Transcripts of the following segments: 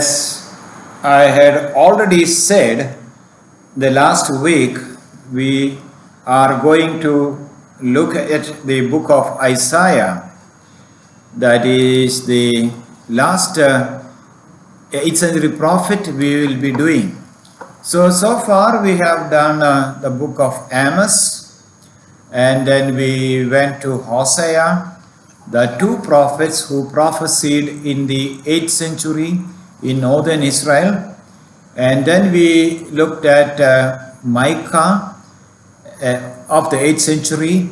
As I had already said, the last week we are going to look at the book of Isaiah. That is the last 8th century prophet we will be doing. So far we have done the book of Amos, and then we went to Hosea, the two prophets who prophesied in the 8th century in northern Israel. And then we looked at Micah of the 8th century,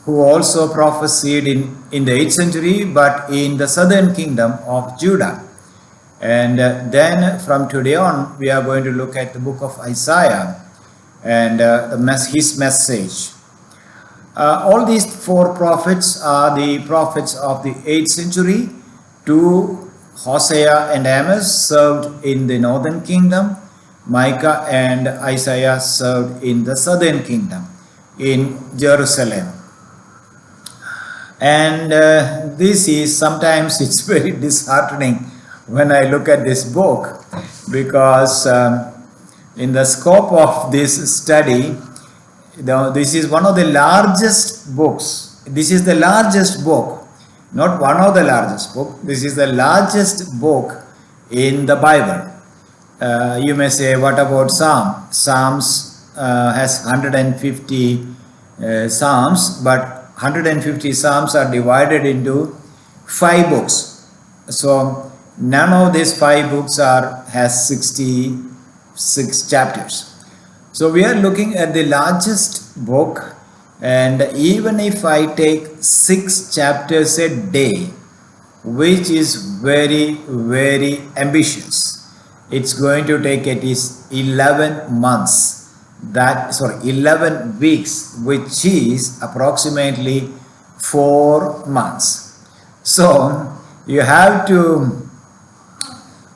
who also prophesied in the 8th century, but in the southern kingdom of Judah. And then from today on, we are going to look at the book of Isaiah and his message. All these four prophets are the prophets of the 8th century. Two, Hosea and Amos, served in the northern kingdom. Micah and Isaiah served in the southern kingdom, in Jerusalem. And this is sometimes it's very disheartening when I look at this book, because in the scope of this study, this is one of the largest books. This is the largest book, not one of the largest book. This is the largest book in the Bible. You may say, what about Psalms? Psalms has 150 Psalms, but 150 Psalms are divided into 5 books. So none of these 5 books has 66 chapters. So we are looking at the largest book, and even if I take 6 chapters a day, which is very, very ambitious, it's going to take at least 11 months. 11 weeks, which is approximately 4 months. So you have to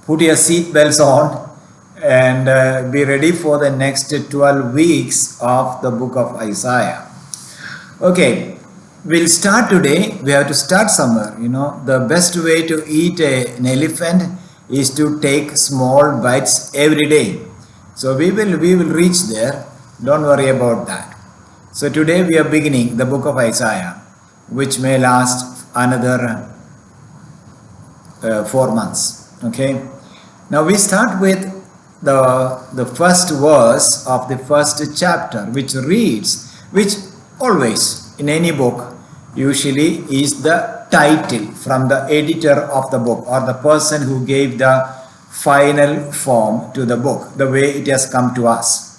put your seat belts on and be ready for the next 12 weeks of the book of Isaiah. Okay, we'll start today. We have to start somewhere. The best way to eat an elephant is to take small bites every day. So we will reach there. Don't worry about that. So today we are beginning the book of Isaiah, which may last another 4 months. Okay. Now we start with the first verse of the first chapter, which reads, which always in any book usually is the title from the editor of the book, or the person who gave the final form to the book, the way it has come to us.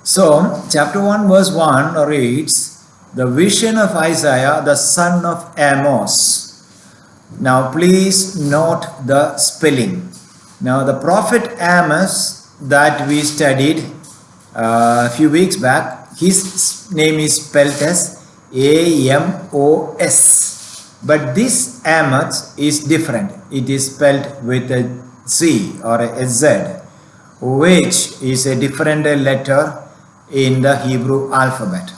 So chapter 1 verse 1 reads, the vision of Isaiah the son of Amos. Now please note the spelling. Now the prophet Amos that we studied a few weeks back, his name is spelled as A-M-O-S. But this Amos is different. It is spelled with a Z or a Z, which is a different letter in the Hebrew alphabet.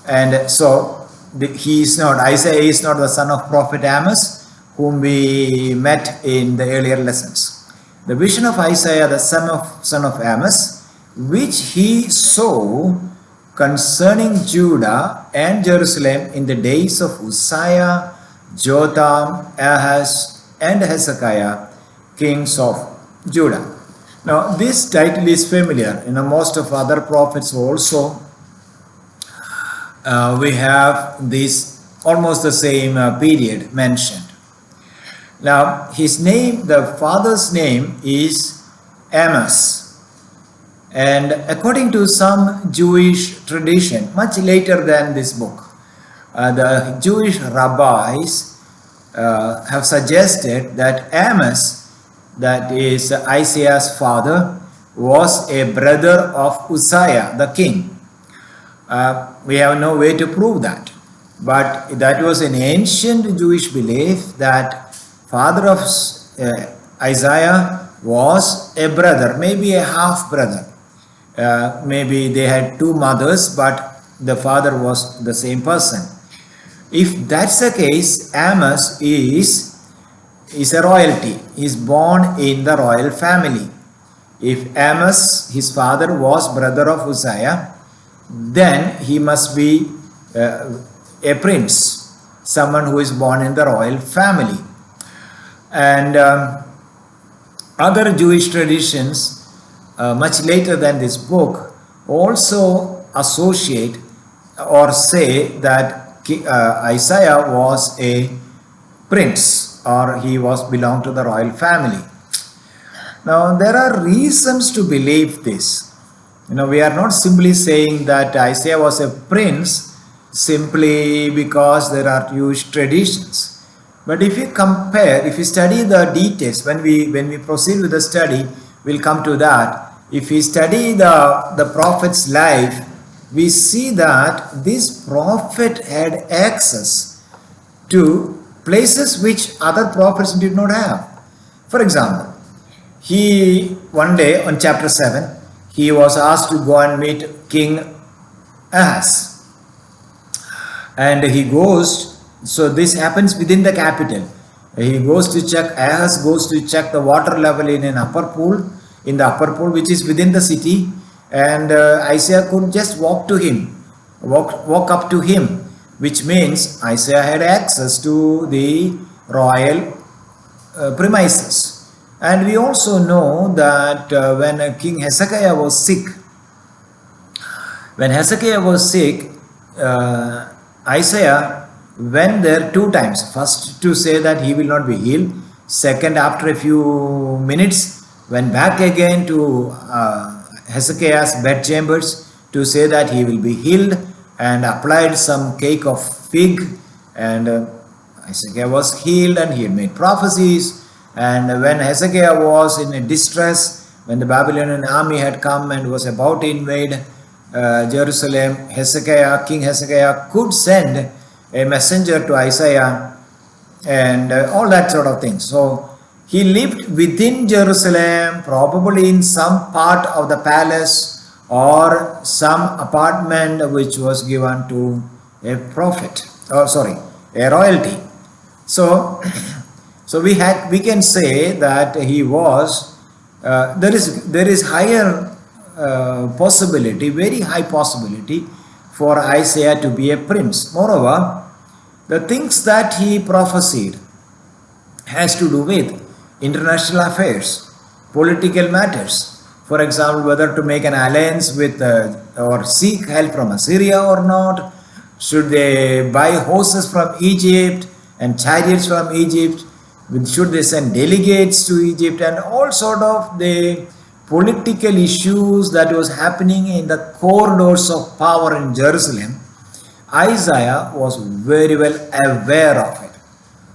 And so Isaiah is not the son of prophet Amos, whom we met in the earlier lessons. The vision of Isaiah the son of Amos, which he saw concerning Judah and Jerusalem in the days of Uzziah, Jotham, Ahaz, and Hezekiah, kings of Judah. Now this title is familiar. Most of other prophets also we have this almost the same period mentioned. Now his name, the father's name is Amos. And according to some Jewish tradition, much later than this book, the Jewish rabbis have suggested that Amos, that is Isaiah's father, was a brother of Uzziah, the king. We have no way to prove that. But that was an ancient Jewish belief that father of Isaiah was a brother, maybe a half brother. Maybe they had 2 mothers, but the father was the same person. If that's the case, Amos is is a royalty. He is born in the royal family. If Amos, his father, was brother of Uzziah, then he must be a prince, someone who is born in the royal family. And other Jewish traditions, much later than this book, also associate or say that Isaiah was a prince, or he was belonged to the royal family. Now there are reasons to believe this. We are not simply saying that Isaiah was a prince simply because there are Jewish traditions. But if you compare, if you study the details, when we proceed with the study, we'll come to that. If we study the prophet's life, we see that this prophet had access to places which other prophets did not have. For example, one day on chapter 7, he was asked to go and meet King Ahaz. And he goes, so this happens within the capital. He goes to check, Ahaz goes to check the water level in the upper pool, which is within the city. And Isaiah could just walk up to him, which means Isaiah had access to the royal premises. And we also know that when King Hezekiah was sick, Isaiah went there 2 times. First to say that he will not be healed. Second, after a few minutes, went back again to Hezekiah's bedchambers to say that he will be healed, and applied some cake of fig, and Hezekiah was healed, and he had made prophecies. And when Hezekiah was in distress, when the Babylonian army had come and was about to invade Jerusalem, King Hezekiah could send a messenger to Isaiah and all that sort of thing. So he lived within Jerusalem, probably in some part of the palace or some apartment which was given to a prophet, a royalty. So we can say that he was, there is higher possibility, very high possibility for Isaiah to be a prince. Moreover, the things that he prophesied has to do with international affairs, political matters. For example, whether to make an alliance with or seek help from Assyria or not. Should they buy horses from Egypt and chariots from Egypt? Should they send delegates to Egypt? And all sort of the political issues that was happening in the corridors of power in Jerusalem, Isaiah was very well aware of it.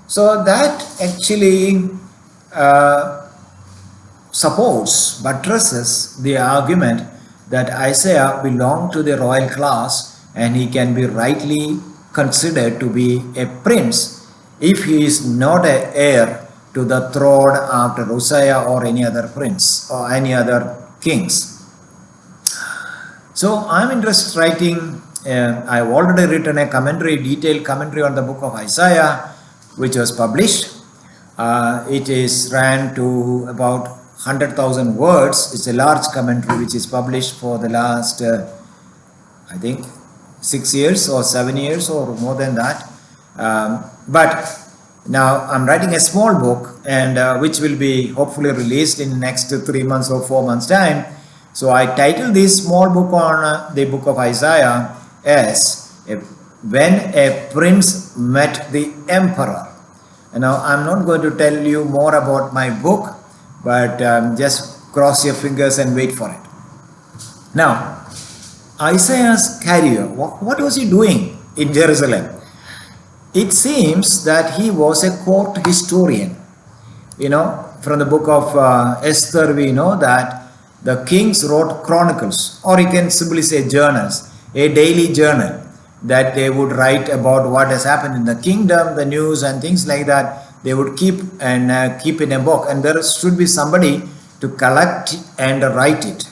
So that actually buttresses the argument that Isaiah belonged to the royal class and he can be rightly considered to be a prince if he is not an heir to the throne after Uzziah or any other prince or any other kings. So I'm interested writing, I've already written a detailed commentary on the book of Isaiah, which was published. It is ran to about 100,000 words. It's a large commentary which is published for the last, I think, 6 years or 7 years or more than that. But now I'm writing a small book, and which will be hopefully released in the next 3 months or 4 months time. So I titled this small book on the book of Isaiah as When a Prince Met the Emperor. And now I'm not going to tell you more about my book, but just cross your fingers and wait for it. Now, Isaiah's career, what was he doing in Jerusalem? It seems that he was a court historian. From the book of Esther, we know that the kings wrote chronicles, or you can simply say journals, a daily journal that they would write about what has happened in the kingdom, the news and things like that. They would keep in a book, and there should be somebody to collect and write it.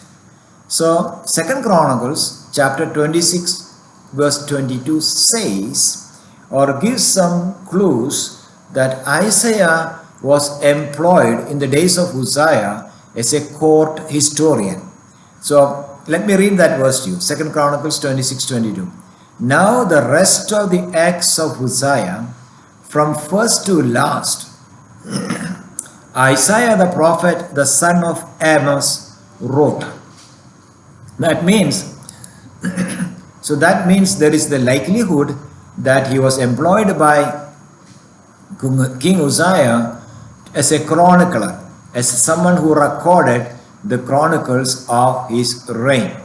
So 2 Chronicles chapter 26 verse 22 says, or gives some clues, that Isaiah was employed in the days of Uzziah as a court historian. So let me read that verse to you. 2 Chronicles 26:22. Now the rest of the acts of Uzziah, from first to last, Isaiah the prophet, the son of Amos, wrote. That means, that means there is the likelihood that he was employed by King Uzziah as a chronicler, as someone who recorded the chronicles of his reign.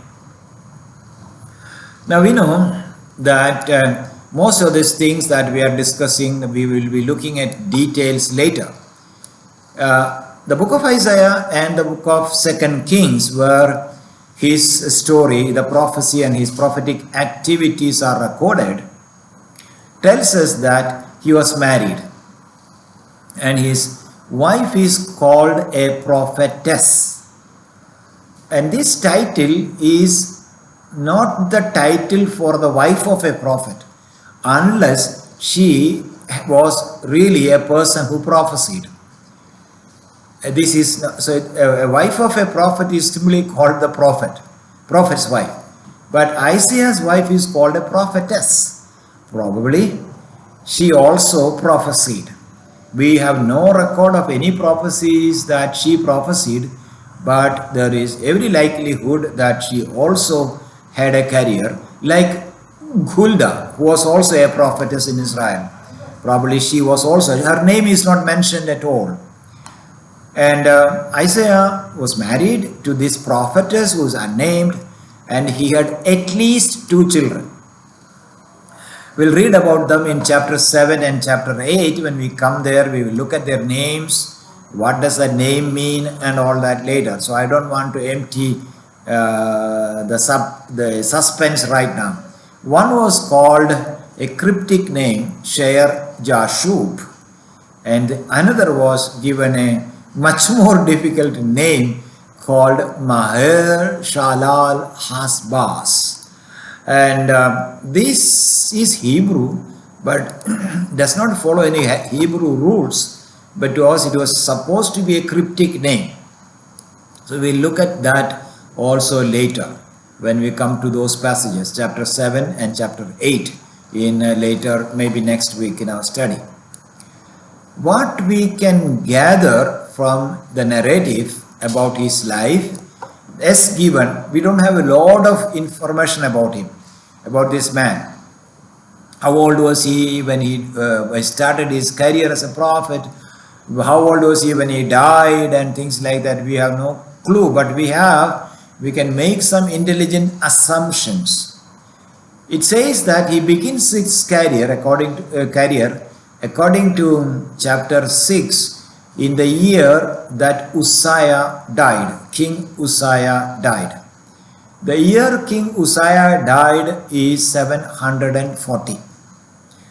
Now we know that most of these things that we are discussing, we will be looking at details later. The book of Isaiah and the book of 2 Kings, where his story, the prophecy and his prophetic activities are recorded, tells us that he was married and his wife is called a prophetess. And this title is not the title for the wife of a prophet, unless she was really a person who prophesied. This is so a wife of a prophet is simply called the prophet's wife. But Isaiah's wife is called a prophetess. Probably she also prophesied. We have no record of any prophecies that she prophesied, but there is every likelihood that she also had a career, like Huldah, who was also a prophetess in Israel. Probably she was also, her name is not mentioned at all. And Isaiah was married to this prophetess who is unnamed, and he had at least 2 children. We'll read about them in chapter 7 and chapter 8. When we come there, we will look at their names. What does that name mean and all that later. So I don't want to empty the suspense right now. One was called a cryptic name, Shear Jashub, and another was given a much more difficult name called Maher Shalal Hasbaz. And this is Hebrew, but does not follow any Hebrew rules, but to us it was supposed to be a cryptic name. So we'll look at that also later when we come to those passages, chapter 7 and chapter 8 in later, maybe next week in our study. What we can gather from the narrative about his life as given, we don't have a lot of information about him, about this man. How old was he when he started his career as a prophet? How old was he when he died and things like that? We have no clue, but we can make some intelligent assumptions. It says that he begins his career according to chapter 6 in the year that Uzziah died. King Uzziah died. The year King Uzziah died is 740.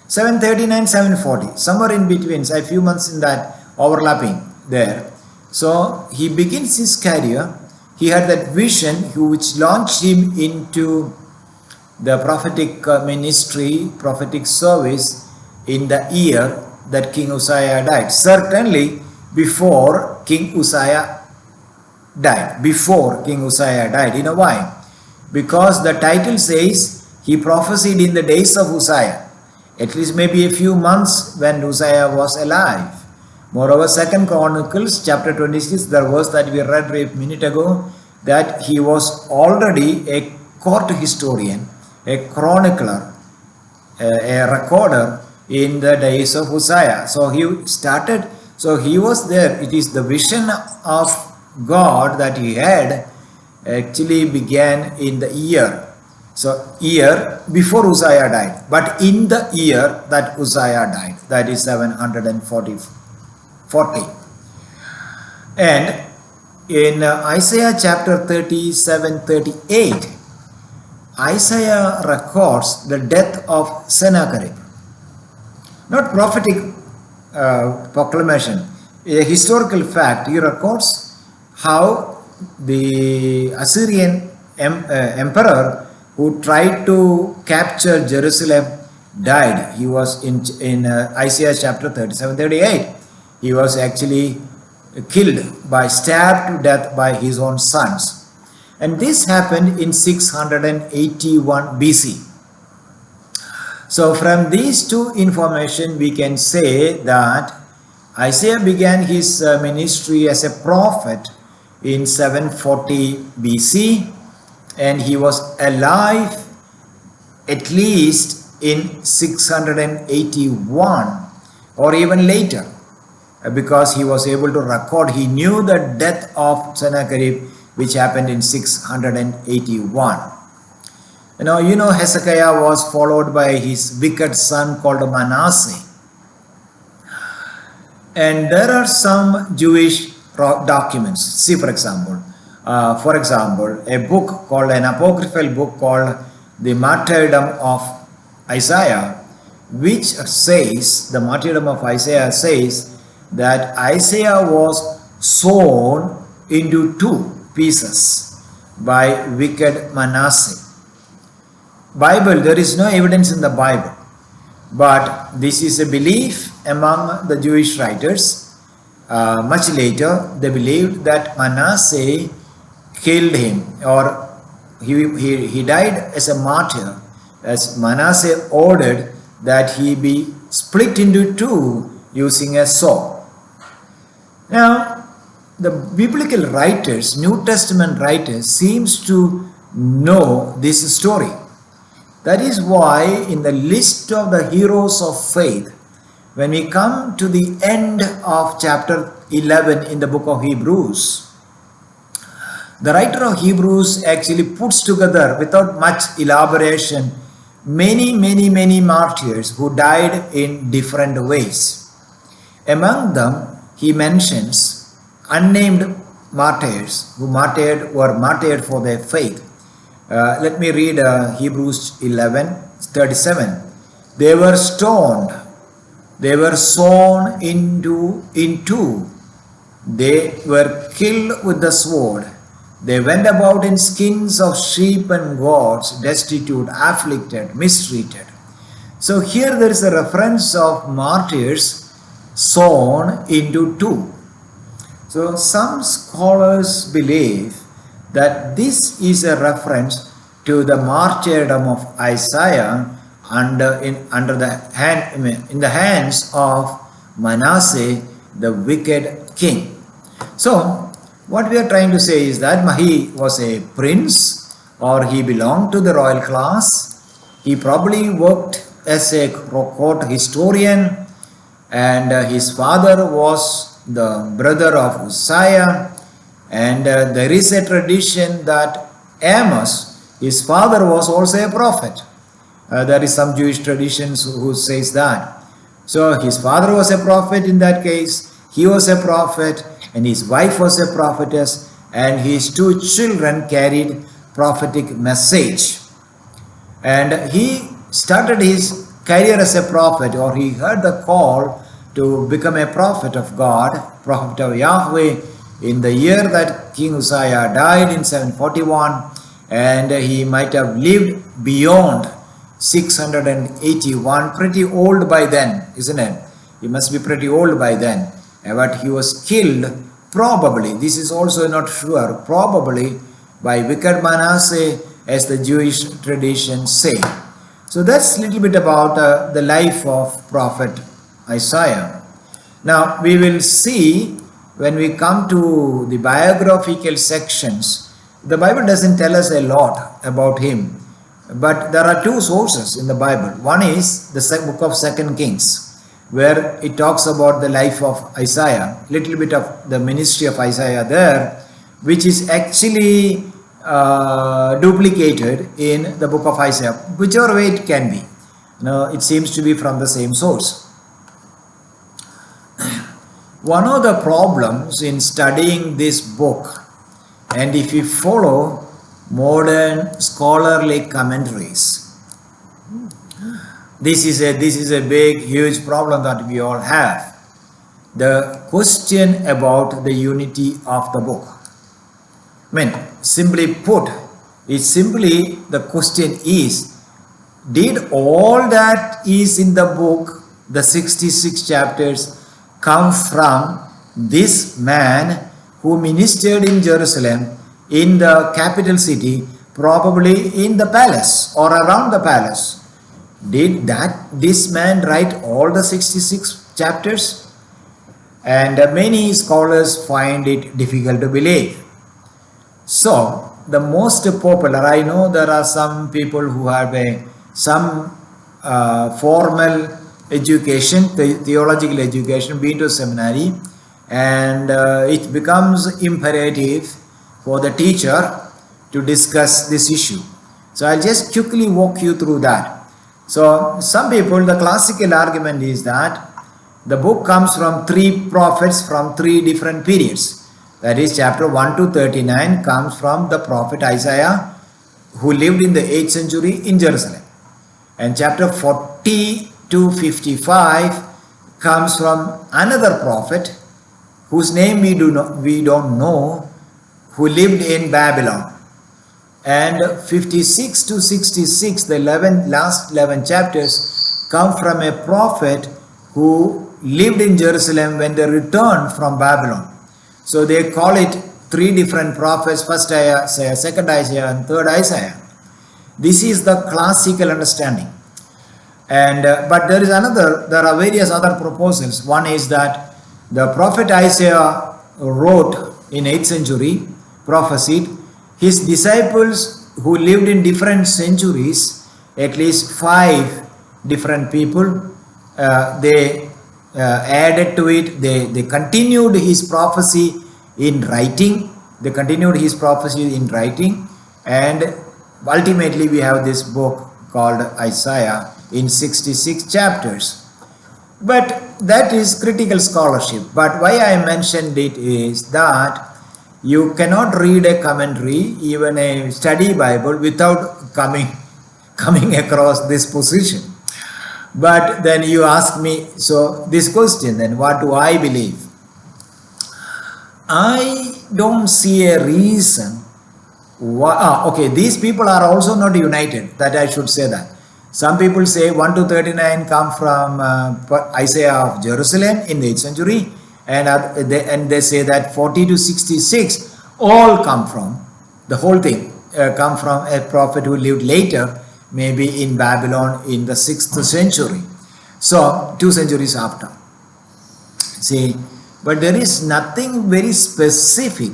739, 740, somewhere in between, so a few months in that overlapping there. So he begins his career. He had that vision which launched him into the prophetic ministry, prophetic service in the year that King Uzziah died. Certainly before King Uzziah died. Before King Uzziah died. You know why? Because the title says he prophesied in the days of Uzziah. At least maybe a few months when Uzziah was alive. Moreover, 2 Chronicles chapter 26, the verse that we read a minute ago, that he was already a court historian, a chronicler, a recorder in the days of Uzziah. So he started, so he was there. It is the vision of God that he had actually began in the year. So year before Uzziah died, but in the year that Uzziah died, that is 740. And in Isaiah chapter 37-38, Isaiah records the death of Sennacherib. Not prophetic proclamation, a historical fact. He records how the Assyrian emperor who tried to capture Jerusalem died. He was in Isaiah chapter 37-38. he was actually stabbed to death by his own sons. And this happened in 681 BC. So from these two information, we can say that Isaiah began his ministry as a prophet in 740 BC, and he was alive at least in 681 or even later, because he was able to record. He knew the death of Sennacherib, which happened in 681. You know Hezekiah was followed by his wicked son called Manasseh. And there are some Jewish documents. See, for example, an apocryphal book called the Martyrdom of Isaiah, which says, the Martyrdom of Isaiah says that Isaiah was sawn into two pieces by wicked Manasseh. Bible, there is no evidence in the Bible, but this is a belief among the Jewish writers. Much later, they believed that Manasseh killed him, or he died as a martyr, as Manasseh ordered that he be split into two using a saw. Now, the biblical writers, New Testament writers, seems to know this story. That is why in the list of the heroes of faith, when we come to the end of chapter 11 in the book of Hebrews, the writer of Hebrews actually puts together, without much elaboration, many martyrs who died in different ways. Among them, he mentions unnamed martyrs who were martyred for their faith. Let me read Hebrews 11:37. They were stoned, they were sawn in two, they were killed with the sword, they went about in skins of sheep and goats, destitute, afflicted, mistreated. So here there is a reference of martyrs sawn into two. So some scholars believe that this is a reference to the martyrdom of Isaiah in the hands of Manasseh, the wicked king. So what we are trying to say is that he was a prince, or he belonged to the royal class. He probably worked as a court historian, and his father was the brother of Uzziah. And there is a tradition that Amos, his father, was also a prophet. There is some Jewish traditions who says that. So his father was a prophet in that case, he was a prophet, and his wife was a prophetess, and his two children carried prophetic message. And he started his career as a prophet, or he heard the call to become a prophet of God, prophet of Yahweh, in the year that King Uzziah died in 741, and he might have lived beyond 681, pretty old by then, isn't it? He must be pretty old by then. But he was killed, probably, this is also not sure, probably by wicked Manasseh, as the Jewish traditions say. So that's a little bit about the life of prophet Isaiah. Now we will see, when we come to the biographical sections, the Bible doesn't tell us a lot about him, but there are two sources in the Bible. One is the book of 2 Kings, where it talks about the life of Isaiah, little bit of the ministry of Isaiah there, which is actually duplicated in the book of Isaiah, whichever way it can be. It seems to be from the same source. One of the problems in studying this book, and if you follow modern scholarly commentaries, this is a big, huge problem that we all have. The question about the unity of the book. Simply put, the question is, did all that is in the book, the 66 chapters, come from this man who ministered in Jerusalem, in the capital city, probably in the palace or around the palace. Did this man write all the 66 chapters? And many scholars find it difficult to believe. So, the most popular, I know there are some people who have some formal education, theological education, been to seminary, and it becomes imperative for the teacher to discuss this issue. So I'll just quickly walk you through that. So some people, the classical argument is that the book comes from 3 prophets from 3 different periods. That is, chapter 1 to 39 comes from the prophet Isaiah, who lived in the 8th century in Jerusalem. And chapter 40 to 55 comes from another prophet whose name we don't know, who lived in Babylon. And 56 to 66, the last 11 chapters, come from a prophet who lived in Jerusalem when they returned from Babylon. So they call it 3 different prophets, first Isaiah, second Isaiah, and third Isaiah. This is the classical understanding. And but there are various other proposals. One is that the prophet Isaiah wrote in 8th century, prophesied. His disciples who lived in different centuries, at least 5 different people, they added to it, they continued his prophecy in writing. They continued his prophecy in writing, and ultimately we have this book called Isaiah in 66 chapters. But that is critical scholarship. But why I mentioned it is that you cannot read a commentary, even a study Bible, without coming across this position. But then you ask me, so this question, then what do I believe? I don't see a reason why. Okay, these people are also not united, that I should say that. Some people say 1 to 39 come from Isaiah of Jerusalem in the 8th century, and they say that 40 to 66 all come from, the whole thing come from a prophet who lived later, maybe in Babylon in the 6th century. So 2 centuries after. See, but there is nothing very specific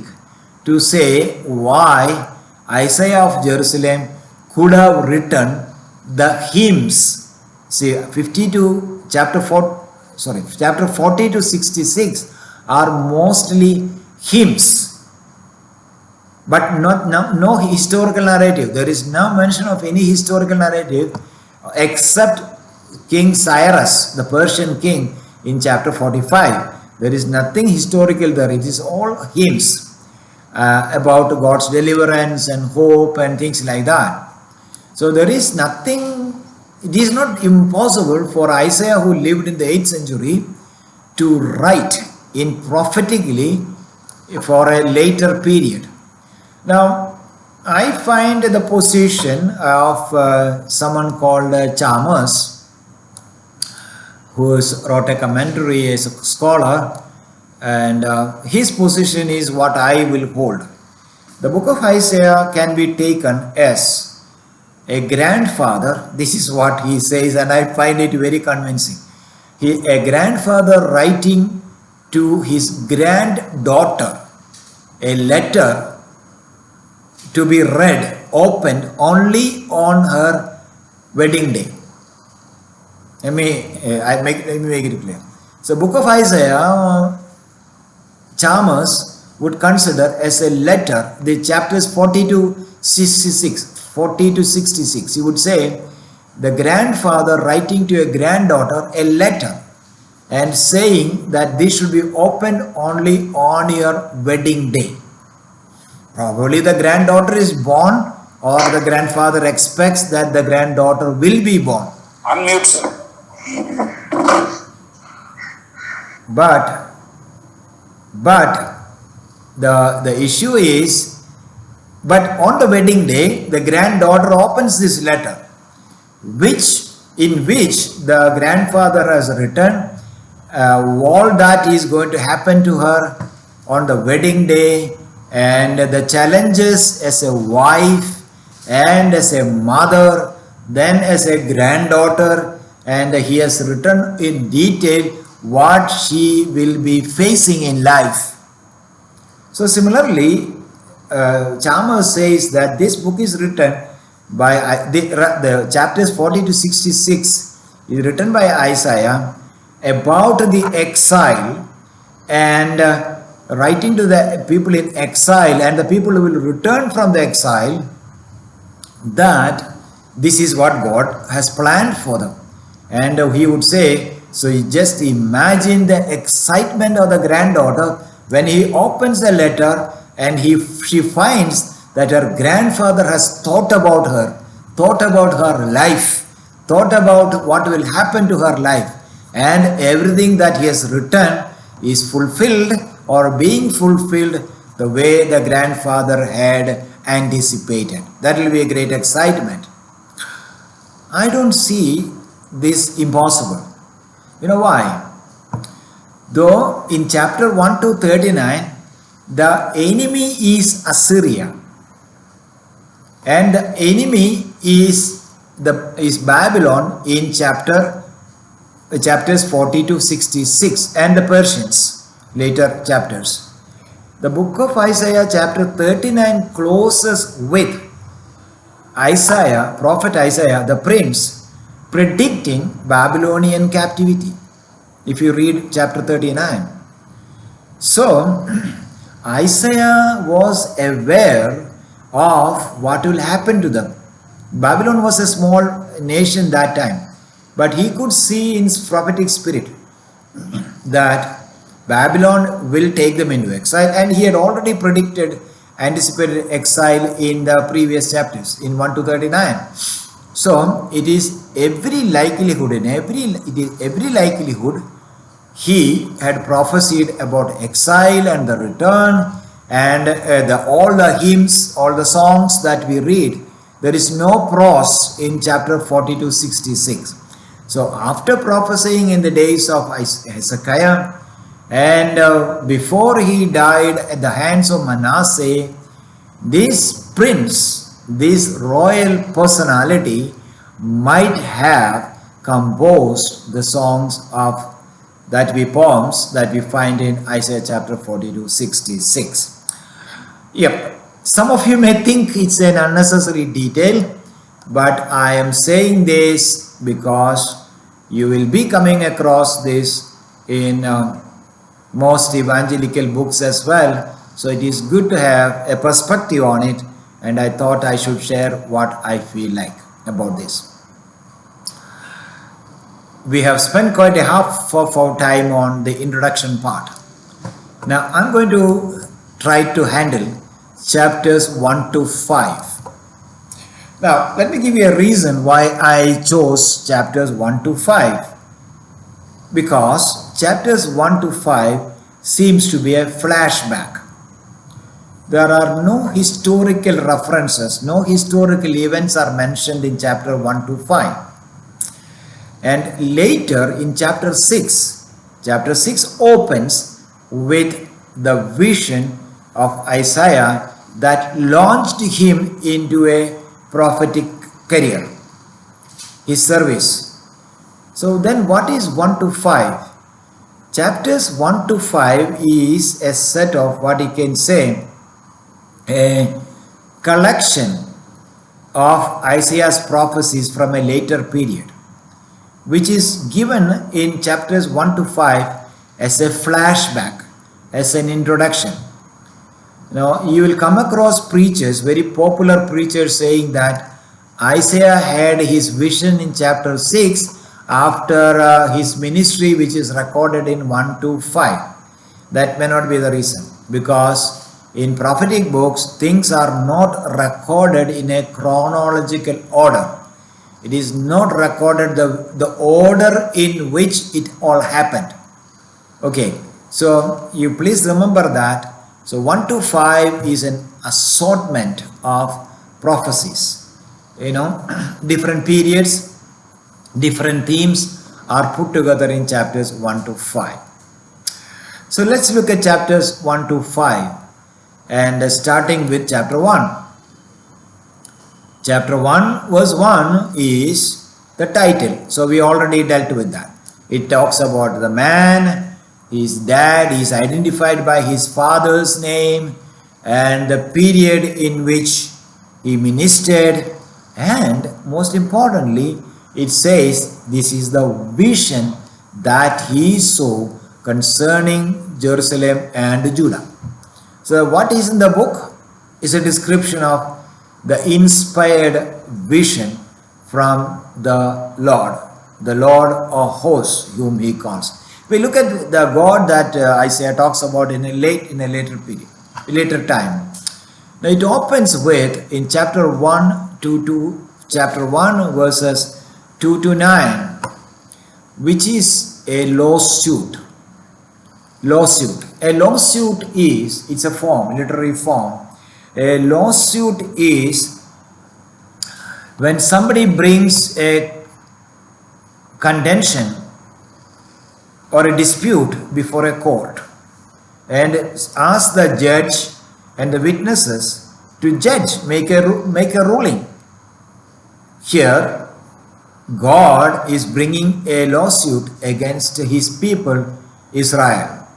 to say why Isaiah of Jerusalem could have written the hymns. See, chapter 40 to 66 are mostly hymns, but no historical narrative. There is no mention of any historical narrative except King Cyrus, the Persian king, in chapter 45. There is nothing historical there. It is all hymns about God's deliverance and hope and things like that. So there is nothing, it is not impossible for Isaiah, who lived in the 8th century, to write in prophetically for a later period. Now, I find the position of someone called Chalmers, who wrote a commentary as a scholar, and his position is what I will hold. The book of Isaiah can be taken as a grandfather. This is what he says, and I find it very convincing. A grandfather writing to his granddaughter a letter to be read, opened only on her wedding day. Let me make it clear. So, book of Isaiah, Chalmers would consider as a letter, the chapters 40 to 66. He would say, the grandfather writing to a granddaughter a letter and saying that this should be opened only on your wedding day. Probably the granddaughter is born, or the grandfather expects that the granddaughter will be born. Unmute, sir. But the issue is, but on the wedding day, the granddaughter opens this letter, in which the grandfather has written all that is going to happen to her on the wedding day, and the challenges as a wife and as a mother, then as a granddaughter, and he has written in detail what she will be facing in life. So similarly, Chalmers says that this book is written by the chapters 40 to 66 is written by Isaiah about the exile, and writing to the people in exile and the people who will return from the exile, that this is what God has planned for them. And he would say, so you just imagine the excitement of the granddaughter when he opens the letter and she finds that her grandfather has thought about her life, thought about what will happen to her life, and everything that he has written is fulfilled or being fulfilled the way the grandfather had anticipated. That will be a great excitement. I don't see this impossible. You know why? Though in chapter 1 to 39, the enemy is Assyria, and the enemy is Babylon in chapters 40 to 66, and the Persians later chapters. The book of Isaiah chapter 39 closes with prophet Isaiah, the prince, predicting Babylonian captivity. If you read chapter 39. So, Isaiah was aware of what will happen to them. Babylon was a small nation that time, but he could see in his prophetic spirit that Babylon will take them into exile, and he had already anticipated exile in the previous chapters in 1 to 39. So it is every likelihood he had prophesied about exile and the return, and all the hymns, all the songs that we read. There is no prose in chapter 40 to 66. So after prophesying in the days of Hezekiah, and before he died at the hands of Manasseh, this prince, this royal personality might have composed the songs of poems that we find in Isaiah chapter 40 to 66. Yep, some of you may think it's an unnecessary detail, but I am saying this because you will be coming across this in most evangelical books as well. So it is good to have a perspective on it, and I thought I should share what I feel like about this. We have spent quite a half of our time on the introduction part. Now I'm going to try to handle chapters 1 to 5. Now let me give you a reason why I chose chapters 1 to 5. Because chapters 1 to 5 seems to be a flashback. There are no historical references, no historical events are mentioned in chapter 1 to 5. And later in chapter 6 opens with the vision of Isaiah that launched him into a prophetic career, his service. So then what is 1 to 5? Chapters 1 to 5 is a set of what you can say a collection of Isaiah's prophecies from a later period, which is given in chapters 1 to 5 as a flashback, as an introduction. Now you will come across preachers, very popular preachers, saying that Isaiah had his vision in chapter 6 after his ministry, which is recorded in 1 to 5. That may not be the reason, because in prophetic books things are not recorded in a chronological order. It is not recorded the order in which it all happened. Okay, so you please remember that. So 1 to 5 is an assortment of prophecies. Different periods, different themes are put together in chapters 1 to 5. So let's look at chapters 1 to 5 and starting with chapter 1. Chapter 1 verse 1 is the title. So we already dealt with that. It talks about the man, his dad, he is identified by his father's name and the period in which he ministered, and most importantly it says this is the vision that he saw concerning Jerusalem and Judah. So what is in the book is a description of the inspired vision from the Lord of hosts, whom he calls. We look at the God that Isaiah talks about in a later time. Now it opens with in chapter 1 chapter 1 verses 2 to 9, which is a lawsuit. A lawsuit is, it's a form, literary form. A lawsuit is when somebody brings a contention or a dispute before a court and asks the judge and the witnesses to judge, make a ruling. Here, God is bringing a lawsuit against his people, Israel.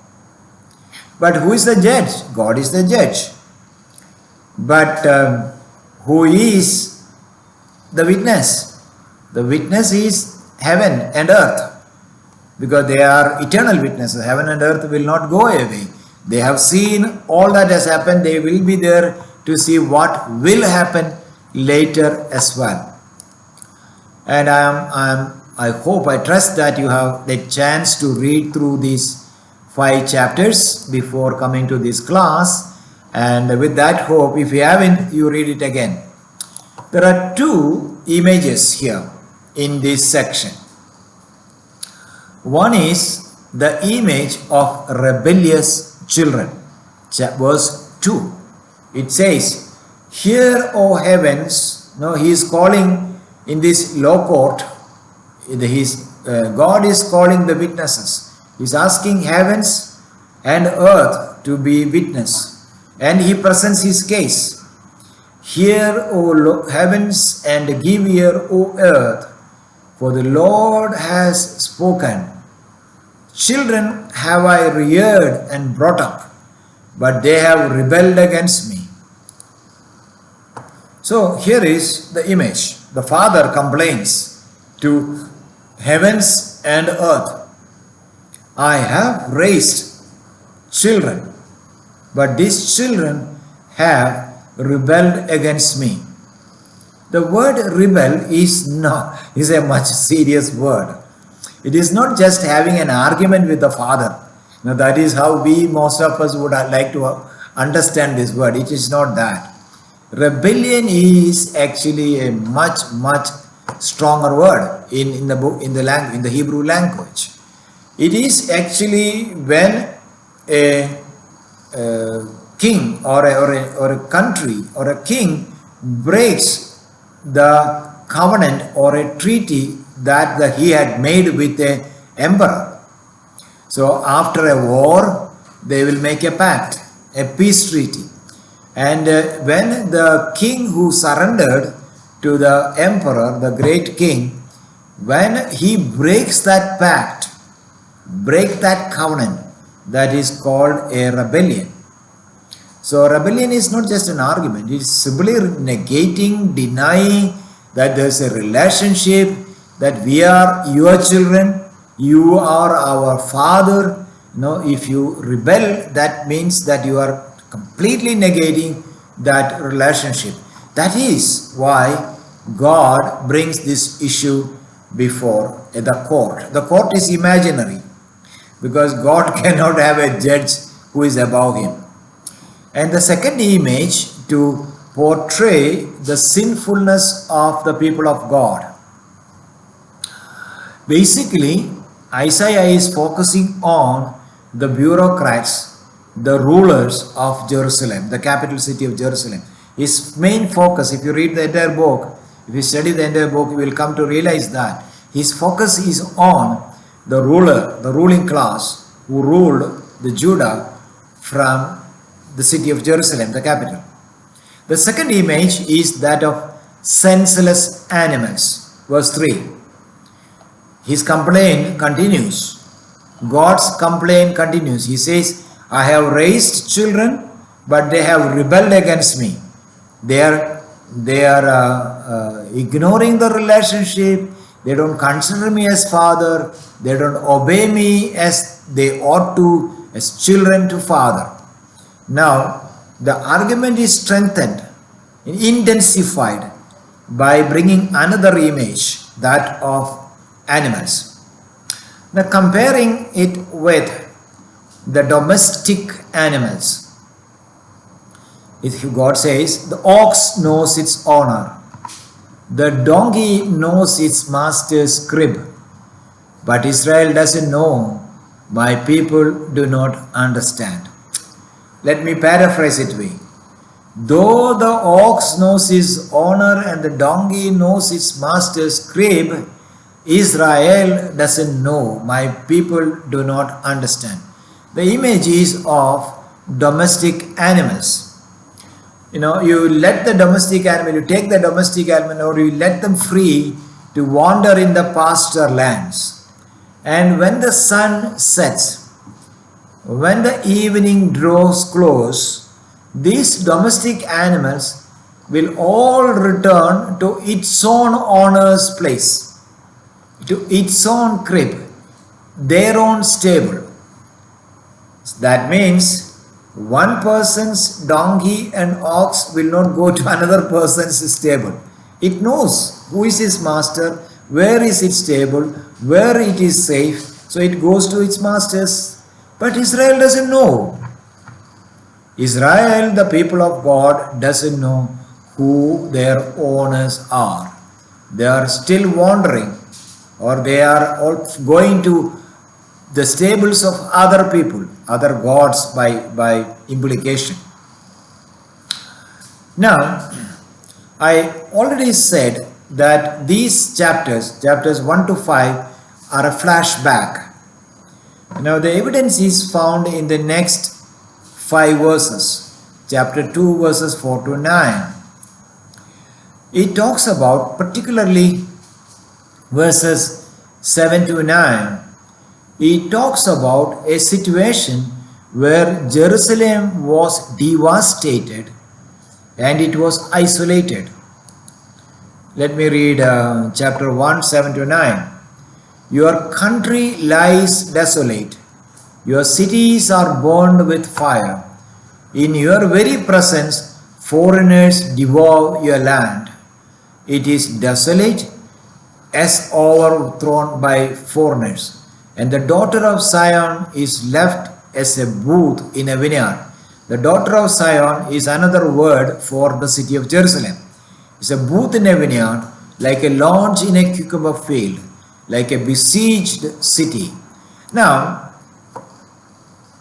But who is the judge? God is the judge. But who is the witness? The witness is heaven and earth, because they are eternal witnesses. Heaven and earth will not go away. They have seen all that has happened. They will be there to see what will happen later as well. And I hope, I trust that you have the chance to read through these 5 chapters before coming to this class. And with that hope, if you haven't, you read it again. There are 2 images here in this section. One is the image of rebellious children. Verse 2. It says, "Hear, O heavens." No, he is calling in this law court. God is calling the witnesses. He is asking heavens and earth to be witness. And he presents his case. "Hear, O heavens, and give ear, O earth, for the Lord has spoken. Children have I reared and brought up, but they have rebelled against me." So here is the image. The father complains to heavens and earth, "I have raised children, but these children have rebelled against me." The word rebel is a much serious word. It is not just having an argument with the father. Now that is how most of us would like to understand this word. It is not that. Rebellion is actually a much stronger word in the Hebrew language. It is actually when a king or a country or a king breaks the covenant or a treaty that he had made with an emperor. So after a war, they will make a pact, a peace treaty. And when the king who surrendered to the emperor, the great king, when he breaks that pact, break that covenant, that is called a rebellion. So rebellion is not just an argument, it is simply negating, denying that there is a relationship, that we are your children, you are our father. If you rebel, that means that you are completely negating that relationship. That is why God brings this issue before the court. The court is imaginary because God cannot have a judge who is above him. And the second image to portray the sinfulness of the people of God. Basically, Isaiah is focusing on the bureaucrats, the rulers of Jerusalem, the capital city of Jerusalem. His main focus, if you read the entire book, if you study the entire book, you will come to realize that His focus is on the ruler, the ruling class who ruled the Judah from the city of Jerusalem, the capital. The second image is that of senseless animals. Verse 3. His complaint continues. God's complaint continues. He says, I have raised children, but they have rebelled against me. They are ignoring the relationship. They don't consider me as father. They don't obey me as they ought to, as children to father. Now, the argument is strengthened, intensified by bringing another image, that of animals. Now, comparing it with the domestic animals. If God says, the ox knows its owner, the donkey knows its master's crib, but Israel doesn't know, my people do not understand. Let me paraphrase it way. Though the ox knows his owner and the donkey knows its master's crib, Israel doesn't know, my people do not understand. The image is of domestic animals. You let the domestic animal, you take the domestic animal, or you let them free to wander in the pasture lands. And when the sun sets, when the evening draws close, these domestic animals will all return to its own owner's place, to its own crib, their own stable. That means one person's donkey and ox will not go to another person's stable. It knows who is its master, where is its stable, where it is safe, so it goes to its master's. But Israel doesn't know. Israel, the people of God, doesn't know who their owners are. They are still wandering, or they are all going to the stables of other people, other gods by implication. Now, I already said that these chapters 1 to 5, are a flashback. The evidence is found in the next 5 verses. Chapter 2, verses 4 to 9. It talks about, particularly verses 7 to 9, it talks about a situation where Jerusalem was devastated and it was isolated. Let me read chapter 1, 7 to 9. Your country lies desolate. Your cities are burned with fire. In your very presence, foreigners devour your land. It is desolate, as overthrown by foreigners. And the daughter of Zion is left as a booth in a vineyard. The daughter of Zion is another word for the city of Jerusalem. It's a booth in a vineyard, like a launch in a cucumber field, like a besieged city. Now,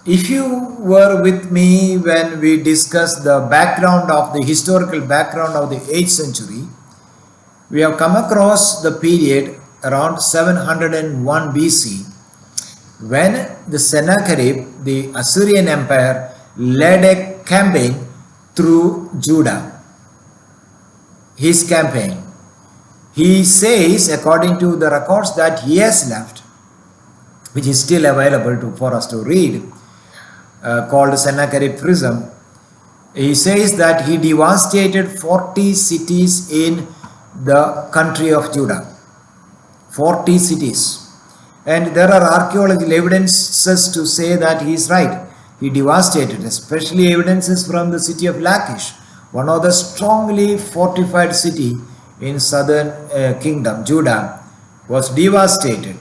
if you were with me when we discussed the historical background of the 8th century, we have come across the period around 701 BC, when the Sennacherib, the Assyrian Empire, led a campaign through Judah. His campaign. He says, according to the records that he has left, which is still available for us to read, called Sennacherib Prism, he says that he devastated 40 cities in the country of Judah. 40 cities. And there are archaeological evidences to say that he is right. He devastated, especially evidences from the city of Lachish, one of the strongly fortified city in southern kingdom, Judah, was devastated.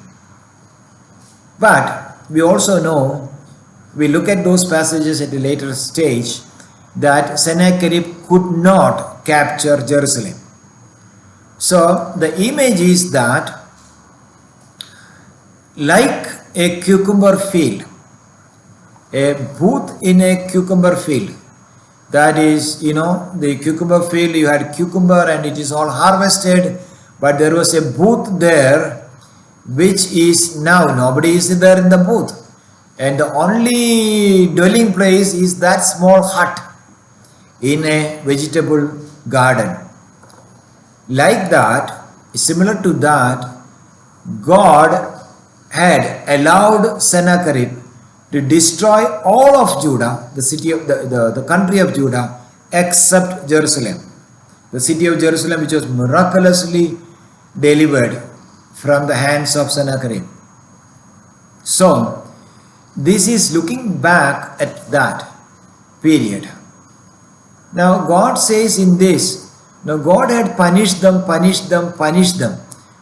But we also know, we look at those passages at a later stage, that Sennacherib could not capture Jerusalem. So the image is that, like a cucumber field, a booth in a cucumber field, that is, the cucumber field, you had cucumber and it is all harvested, but there was a booth there which is now, nobody is there in the booth, and the only dwelling place is that small hut in a vegetable garden. Like that, similar to that, God had allowed Sennacherib to destroy all of Judah, the city of the country of Judah, except Jerusalem. The city of Jerusalem, which was miraculously delivered from the hands of Sennacherib. So, this is looking back at that period. Now, God says in this, now God had punished them,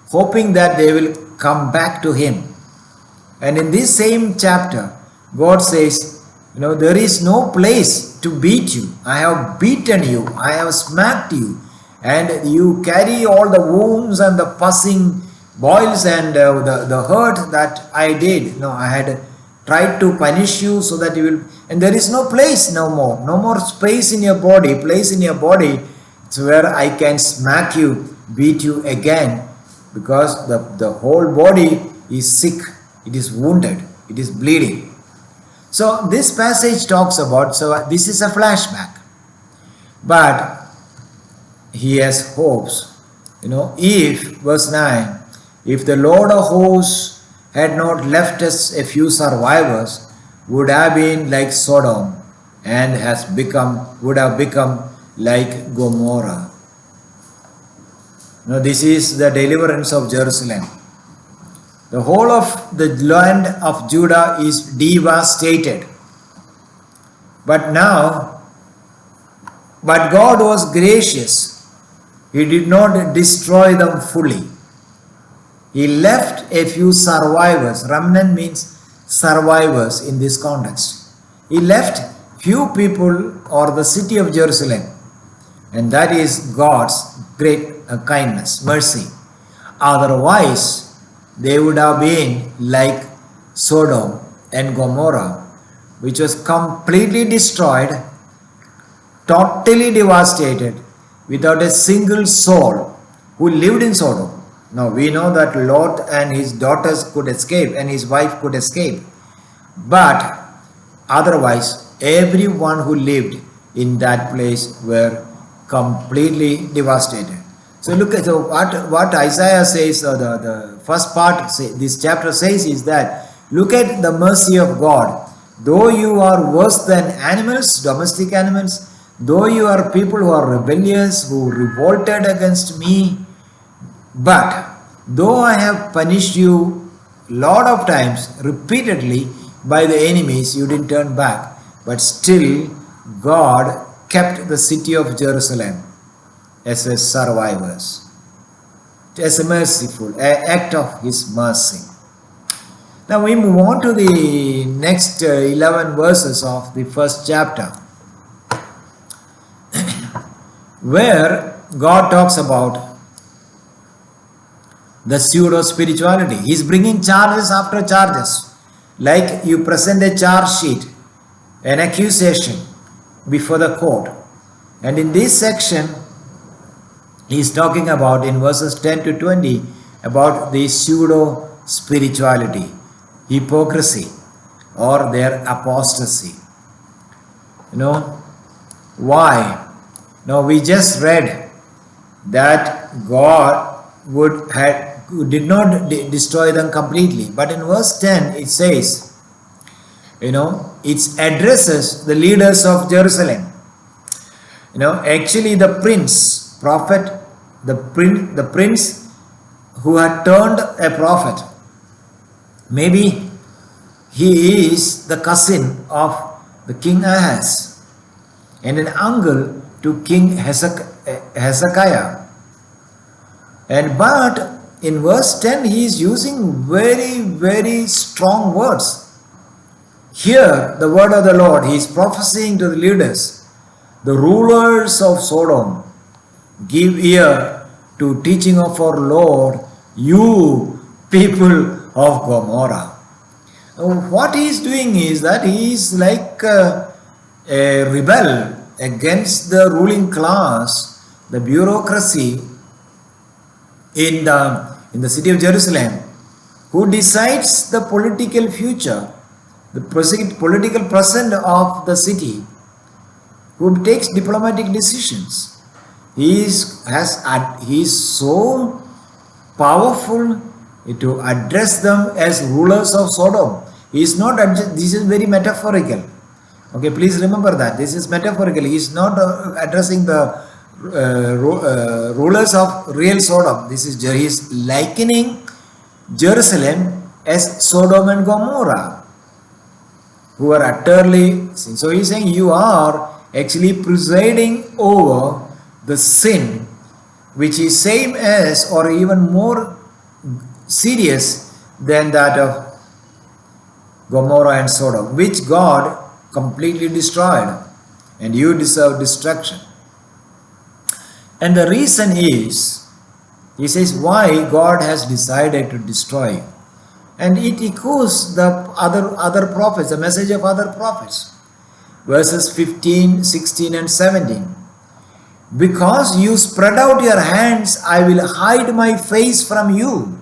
hoping that they will come back to Him. And in this same chapter, God says, there is no place to beat you. I have beaten you, I have smacked you, and you carry all the wounds and the pussing boils and the hurt that I did. No, I had tried to punish you so that you will, and there is no place no more space in your body, place in your body. It's where I can smack you, beat you again, because the whole body is sick, it is wounded, it is bleeding. So this passage talks about, so this is a flashback, but he has hopes. If, verse 9, if the Lord of hosts had not left us a few survivors, would have been like Sodom and would have become like Gomorrah. This is the deliverance of Jerusalem. The whole of the land of Judah is devastated. But God was gracious. He did not destroy them fully. He left a few survivors. Remnant means survivors in this context. He left few people or the city of Jerusalem. And that is God's great kindness, mercy. Otherwise, they would have been like Sodom and Gomorrah, which was completely destroyed, totally devastated, without a single soul who lived in Sodom. Now we know that Lot and his daughters could escape and his wife could escape. But otherwise, everyone who lived in that place were completely devastated. So look at what Isaiah says, the first part this chapter says is that, look at the mercy of God. Though you are worse than animals, domestic animals, though you are people who are rebellious, who revolted against me, but though I have punished you lot of times, repeatedly by the enemies, you didn't turn back, but still God kept the city of Jerusalem as a survivors, as a merciful act of His mercy. Now we move on to the next 11 verses of the first chapter, where God talks about the pseudo-spirituality. He is bringing charges after charges, like you present a charge sheet, an accusation before the court. And in this section, he is talking about, in verses 10 to 20, about the pseudo-spirituality, hypocrisy, or their apostasy. Why? Now we just read that God did not destroy them completely. But in verse 10 it says, it addresses the leaders of Jerusalem. Actually the prince, prophet, the prince who had turned a prophet, maybe he is the cousin of the King Ahaz and an uncle to King Hezekiah. But in verse 10 he is using very, very strong words. Hear the word of the Lord. He is prophesying to the leaders, the rulers of Sodom. Give ear to teaching of our Lord, you people of Gomorrah. What he is doing is that he is like a rebel against the ruling class, the bureaucracy in the city of Jerusalem, who decides the political future, the political present of the city, who takes diplomatic decisions. He is so powerful to address them as rulers of Sodom. He is not, this is very metaphorical. Okay, please remember that. This is metaphorical. He is not addressing the rulers of real Sodom. He is likening Jerusalem as Sodom and Gomorrah, who are utterly sin. So he is saying you are actually presiding over the sin which is same as or even more serious than that of Gomorrah and Sodom, which God completely destroyed, and you deserve destruction. And the reason is, he says, why God has decided to destroy you. And it echoes the other prophets, the message of other prophets. Verses 15, 16 and 17. Because you spread out your hands, I will hide my face from you.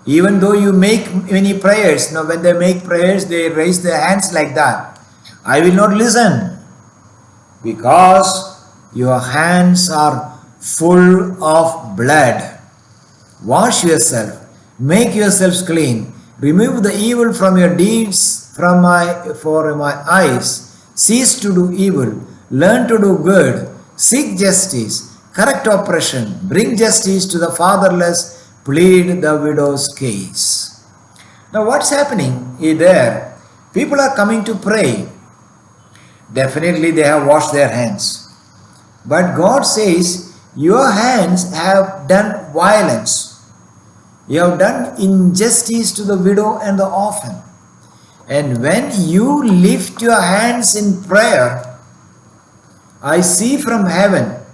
Even though you make many prayers, now when they make prayers, they raise their hands like that. I will not listen, because your hands are full of blood. Wash yourself, make yourselves clean, remove the evil from your deeds for my eyes. Cease to do evil, learn to do good, seek justice, correct oppression, bring justice to the fatherless, plead the widow's case. Now what's happening is there? People are coming to pray. Definitely they have washed their hands. But God says, your hands have done violence. You have done injustice to the widow and the orphan. And when you lift your hands in prayer, I see from heaven,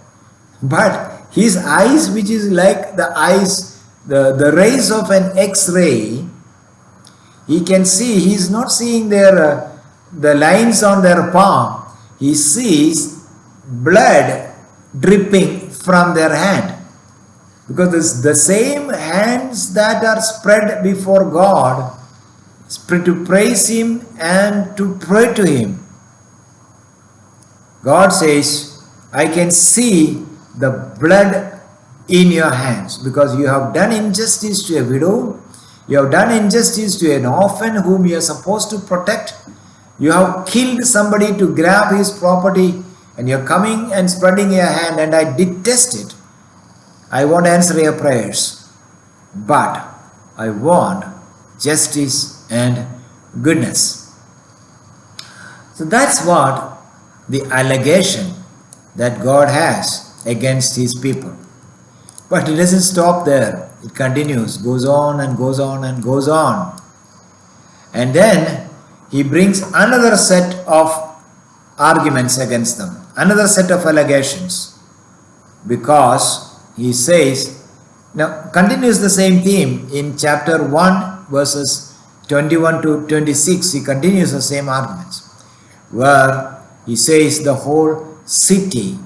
but his eyes, which is like the eyes, the rays of an X-ray, he can see. He is not seeing the lines on their palm. He sees blood dripping from their hand, because it's the same hands that are spread before God to praise him and to pray to him. God says, I can see the blood in your hands, because you have done injustice to a widow, you have done injustice to an orphan whom you are supposed to protect, you have killed somebody to grab his property, and you are coming and spreading your hand, and I detest it. I won't answer your prayers, but I want justice and goodness. So that's what the allegation that God has against his people. But it doesn't stop there. It continues, goes on and goes on and goes on. And then he brings another set of arguments against them, another set of allegations, because he says, now continues the same theme in chapter 1 verses 21 to 26. He continues the same arguments, where he says the whole city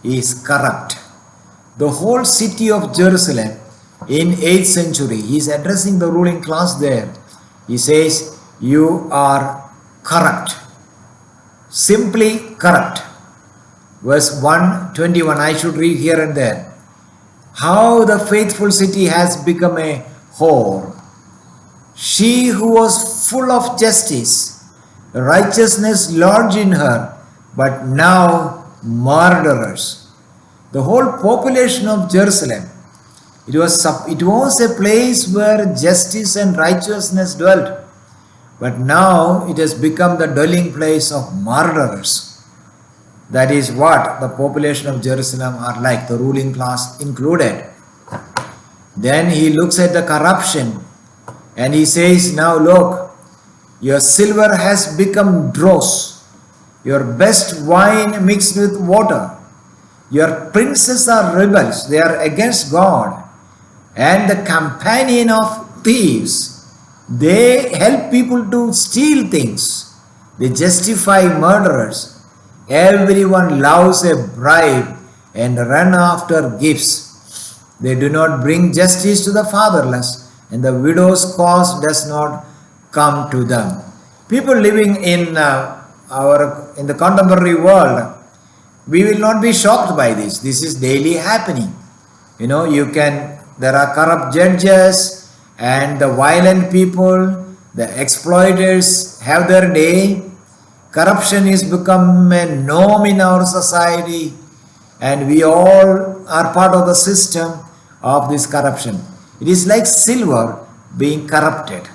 is corrupt. The whole city of Jerusalem in 8th century, he is addressing the ruling class there. He says, you are corrupt, simply corrupt. Verse 121, I should read here and there. How the faithful city has become a whore. She who was full of justice, righteousness lodged in her, but now murderers. The whole population of Jerusalem, it was a place where justice and righteousness dwelt, but now it has become the dwelling place of murderers. That is what the population of Jerusalem are like, the ruling class included. Then he looks at the corruption and he says, now look, your silver has become dross, your best wine mixed with water. Your princes are rebels, they are against God, and the companion of thieves. They help people to steal things. They justify murderers. Everyone loves a bribe and run after gifts. They do not bring justice to the fatherless and the widow's cause does not come to them. People living in in the contemporary world, we will not be shocked by this. This is daily happening. There are corrupt judges and the violent people, the exploiters have their day. Corruption is become a norm in our society, and we all are part of the system of this corruption. It is like silver being corrupted.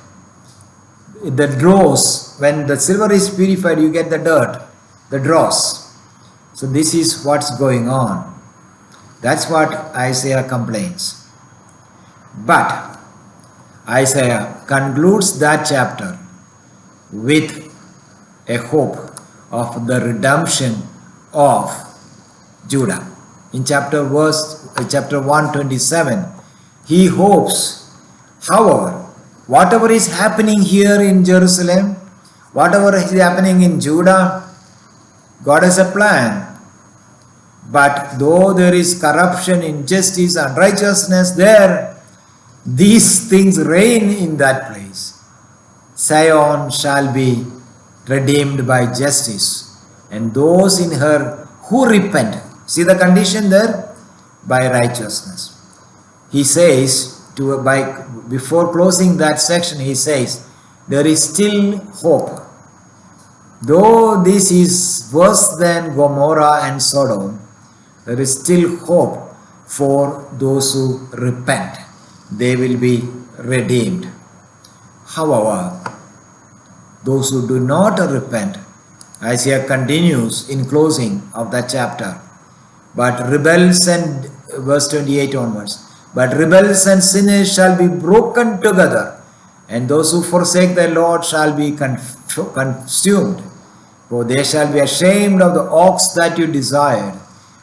The dross, when the silver is purified, you get the dirt, the dross. So this is what's going on. That's what Isaiah complains. But Isaiah concludes that chapter with a hope of the redemption of Judah. In chapter 127, he hopes, however, whatever is happening here in Jerusalem, whatever is happening in Judah, God has a plan. But though there is corruption, injustice, unrighteousness there, these things reign in that place. Zion shall be redeemed by justice, and those in her who repent, see the condition there, by righteousness. He says, before closing that section, he says, there is still hope. Though this is worse than Gomorrah and Sodom, there is still hope for those who repent. They will be redeemed. However, those who do not repent, Isaiah continues in closing of that chapter, but rebels and verse 28 onwards, but rebels and sinners shall be broken together, and those who forsake the Lord shall be consumed. For they shall be ashamed of the oaks that you desired,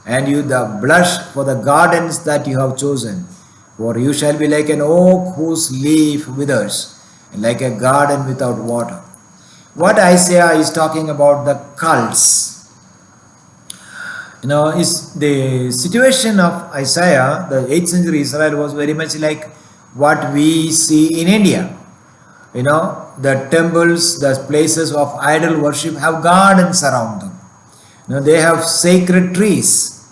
and you the blush for the gardens that you have chosen. For you shall be like an oak whose leaf withers, and like a garden without water. What Isaiah is talking about, the cults. Is the situation of Isaiah, the 8th century Israel, was very much like what we see in India. The temples, the places of idol worship have gardens around them. They have sacred trees,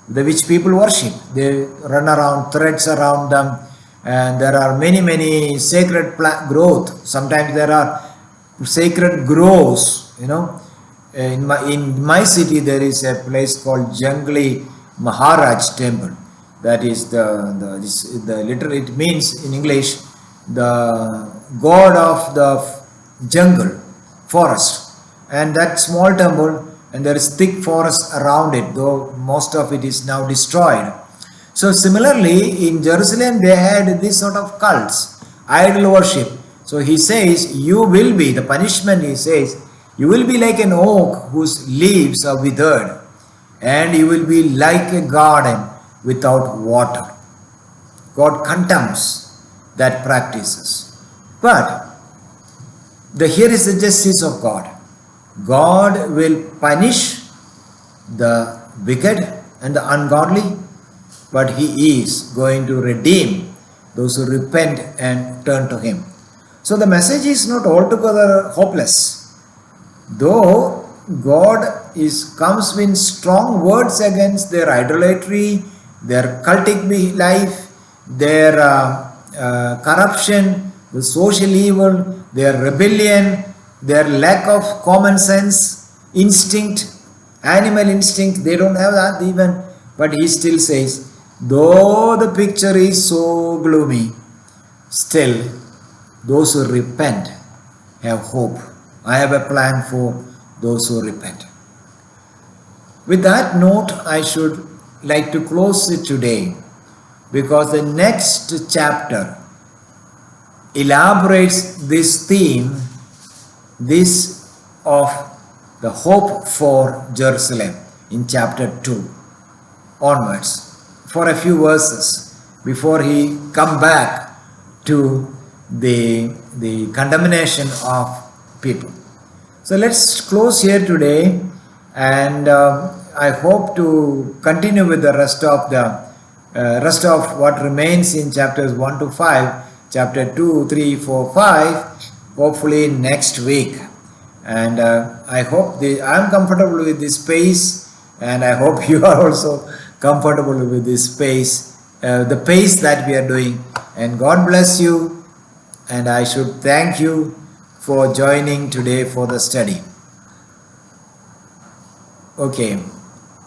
which people worship. They run around, threads around them, and there are many sacred growth. Sometimes there are sacred groves. In my city there is a place called Jangli Maharaj Temple. That is the literally, it means in English, the god of the jungle, forest. And that small temple, and there is thick forest around it, though most of it is now destroyed. So similarly, in Jerusalem they had this sort of cults, idol worship. So he says, you will be, the punishment, he says, you will be like an oak whose leaves are withered, and you will be like a garden without water. God condemns that practices. But here is the justice of God. God will punish the wicked and the ungodly, but he is going to redeem those who repent and turn to him. So the message is not altogether hopeless. Though God comes with strong words against their idolatry, their cultic life, their corruption, the social evil, their rebellion, their lack of common sense, instinct, animal instinct, they don't have that even. But he still says, though the picture is so gloomy, still those who repent have hope. I have a plan for those who repent. With that note, I should like to close it today, because the next chapter elaborates this theme, this of the hope for Jerusalem, in chapter 2 onwards, for a few verses before he come back to the condemnation of people. So let's close here today, and I hope to continue with the rest of what remains in chapters 1 to 5. chapter 2, 3, 4, 5, hopefully next week. And I hope I'm comfortable with this pace, and I hope you are also comfortable with this pace, the pace that we are doing. And God bless you, and I should thank you for joining today for the study. Okay.